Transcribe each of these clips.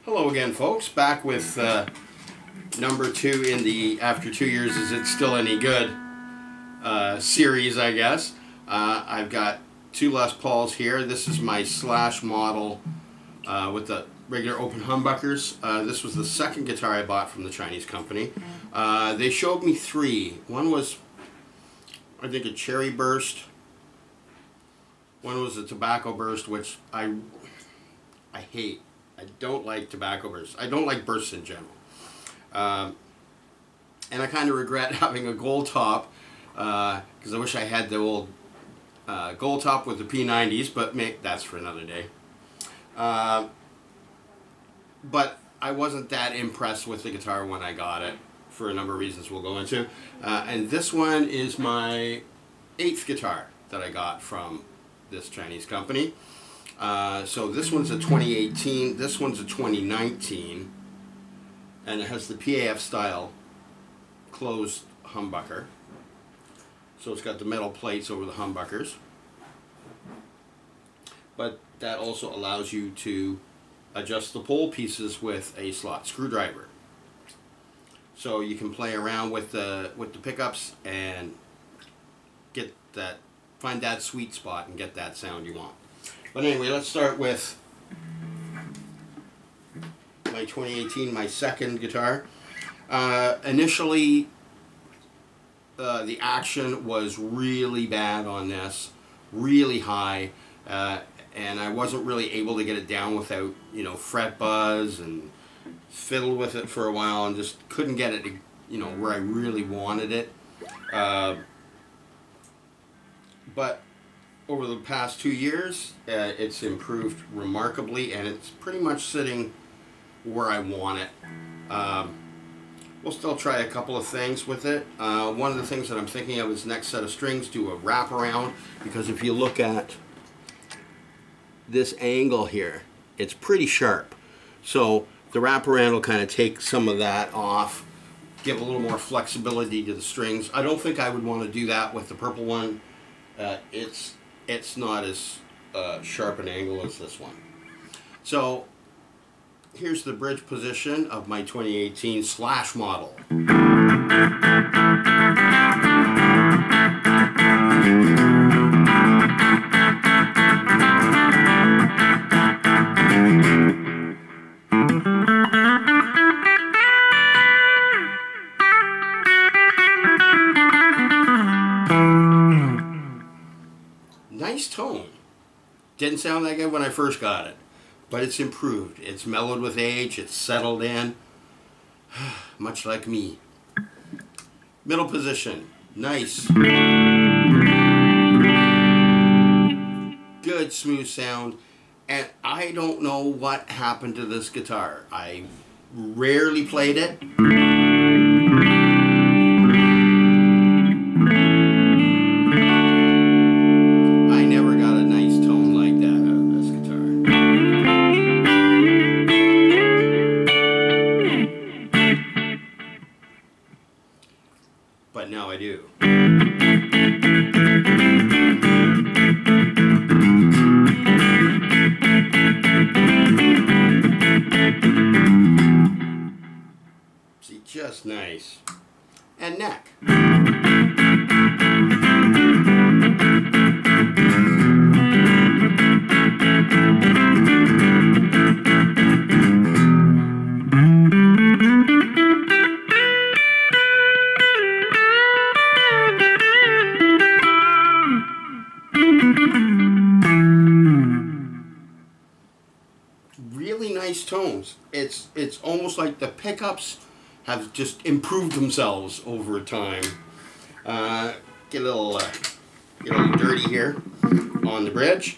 Hello again, folks. Back with number 2 in the After 2 Years Is It Still Any Good series, I guess. I've got 2 Les Pauls here. This is my Slash model with the regular open humbuckers. This was the second guitar I bought from the Chinese company. They showed me 3. One was, I think, a Cherry Burst. One was a Tobacco Burst, which I hate. I don't like tobacco bursts. I don't like bursts in general. And I kind of regret having a gold top because I wish I had the old gold top with the P90s, but that's for another day. But I wasn't that impressed with the guitar when I got it for a number of reasons we'll go into. And this one is my 8th guitar that I got from this Chinese company. So this one's a 2018, this one's a 2019, and it has the PAF style closed humbucker. So it's got the metal plates over the humbuckers, but that also allows you to adjust the pole pieces with a slot screwdriver. So you can play around with the pickups and get that, find that sweet spot and get that sound you want. But anyway, let's start with my 2018, my second guitar. Initially, the action was really bad on this, really high, and I wasn't really able to get it down without, fret buzz, and fiddled with it for a while and just couldn't get it, where I really wanted it. But over the past 2 years, it's improved remarkably, and it's pretty much sitting where I want it. We'll still try a couple of things with it. One of the things that I'm thinking of is next set of strings, do a wraparound, because if you look at this angle here, it's pretty sharp. So the wraparound will kind of take some of that off, give a little more flexibility to the strings. I don't think I would want to do that with the purple one. It's not as sharp an angle as this one. So here's the bridge position of my 2018 Slash model. Nice tone. Didn't sound that good when I first got it, but it's improved. It's mellowed with age, it's settled in, much like me. Middle position, nice. Good smooth sound, and I don't know what happened to this guitar. I rarely played it. But now I do. See, just nice. And neck. Really nice tones. It's almost like the pickups have just improved themselves over time. Get a little dirty here on the bridge.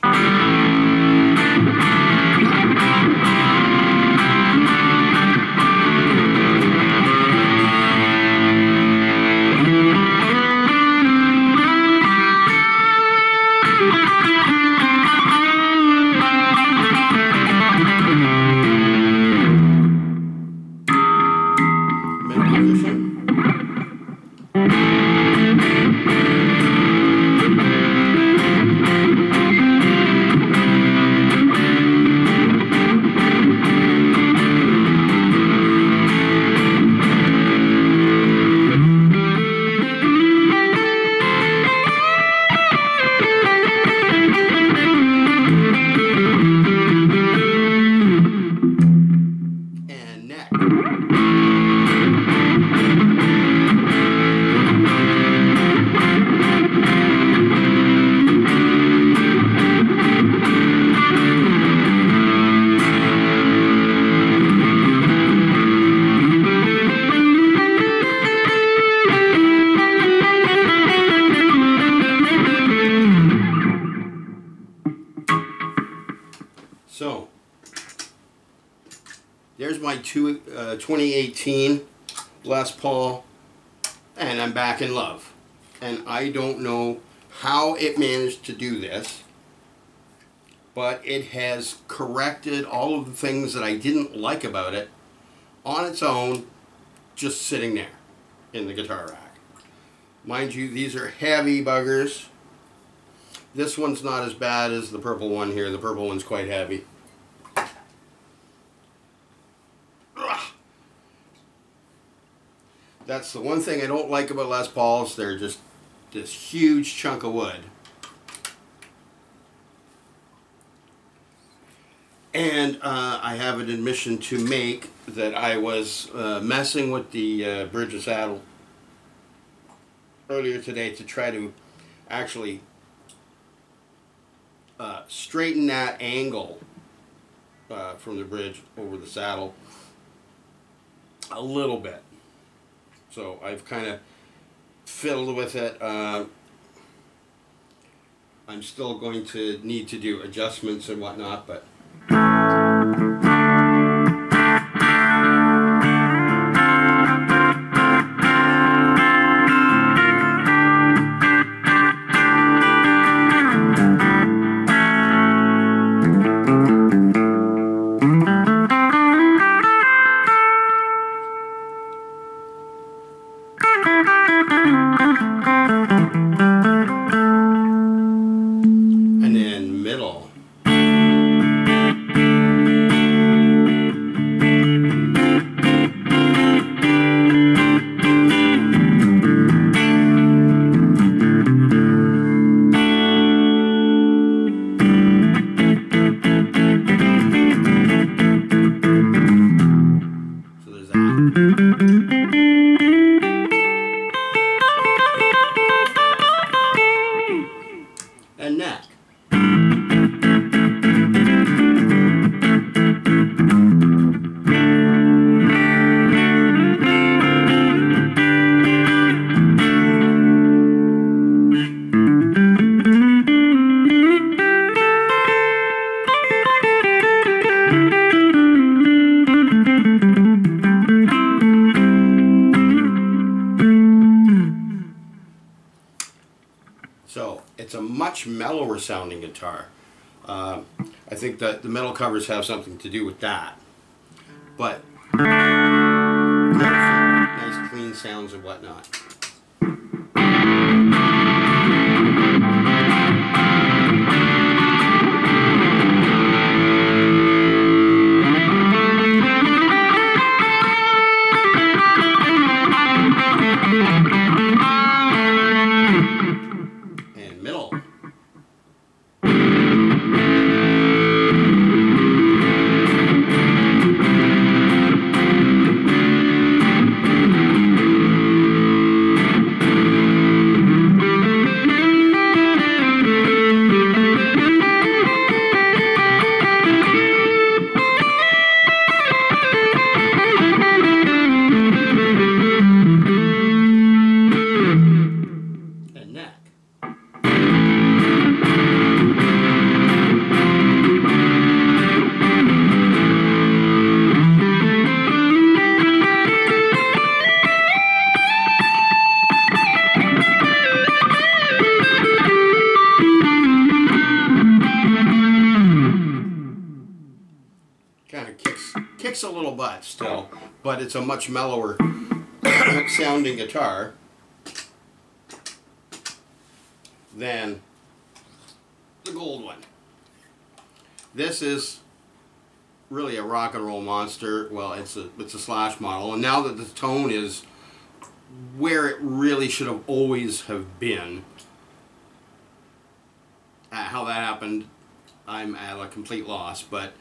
There's my 2018 Les Paul, and I'm back in love. And I don't know how it managed to do this, but it has corrected all of the things that I didn't like about it on its own, just sitting there in the guitar rack. Mind you, these are heavy buggers. This one's not as bad as the purple one here. The purple one's quite heavy. That's the one thing I don't like about Les Pauls. They're just this huge chunk of wood. And I have an admission to make that I was messing with the bridge of saddle earlier today to try to actually straighten that angle from the bridge over the saddle a little bit. So I've kind of fiddled with it. I'm still going to need to do adjustments and whatnot, but and then middle. So there's that. And neck. So it's a much mellower sounding guitar. I think that the metal covers have something to do with that. But nice clean sounds and whatnot. And middle. And neck. Kind of kicks a little butt still, but it's a much mellower sounding guitar than the gold one. This is really a rock and roll monster. Well, it's a Slash model, and now that the tone is where it really should have always have been, how that happened, I'm at a complete loss. But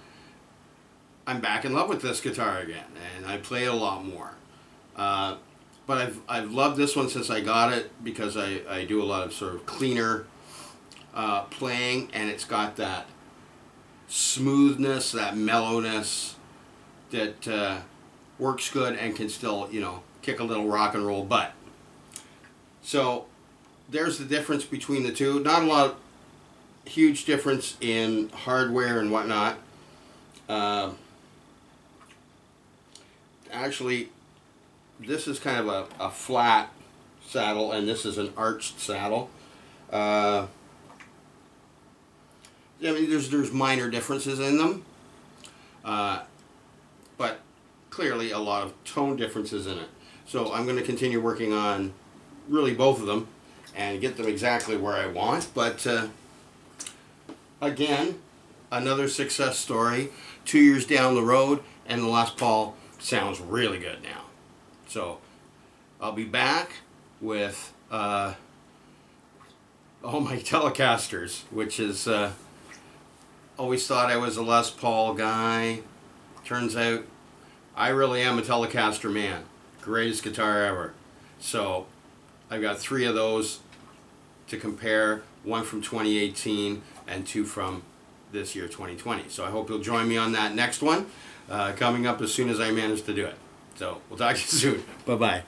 I'm back in love with this guitar again, and I play it a lot more. But I've loved this one since I got it because I do a lot of sort of cleaner playing, and it's got that smoothness, that mellowness that works good and can still, you know, kick a little rock and roll butt. So there's the difference between the two. Not a lot, huge difference in hardware and whatnot. actually, this is kind of a flat saddle, and this is an arched saddle. I mean, there's minor differences in them, but clearly a lot of tone differences in it. So I'm going to continue working on really both of them and get them exactly where I want. But again, another success story. 2 years down the road, and the Les Paul sounds really good now. So I'll be back with all my Telecasters, which is always thought I was a Les Paul guy. Turns out I really am a Telecaster man. Greatest guitar ever. So I've got 3 of those to compare, 1 from 2018 and 2 from this year, 2020. So I hope you'll join me on that next one, coming up as soon as I manage to do it. So we'll talk to you soon. Bye-bye.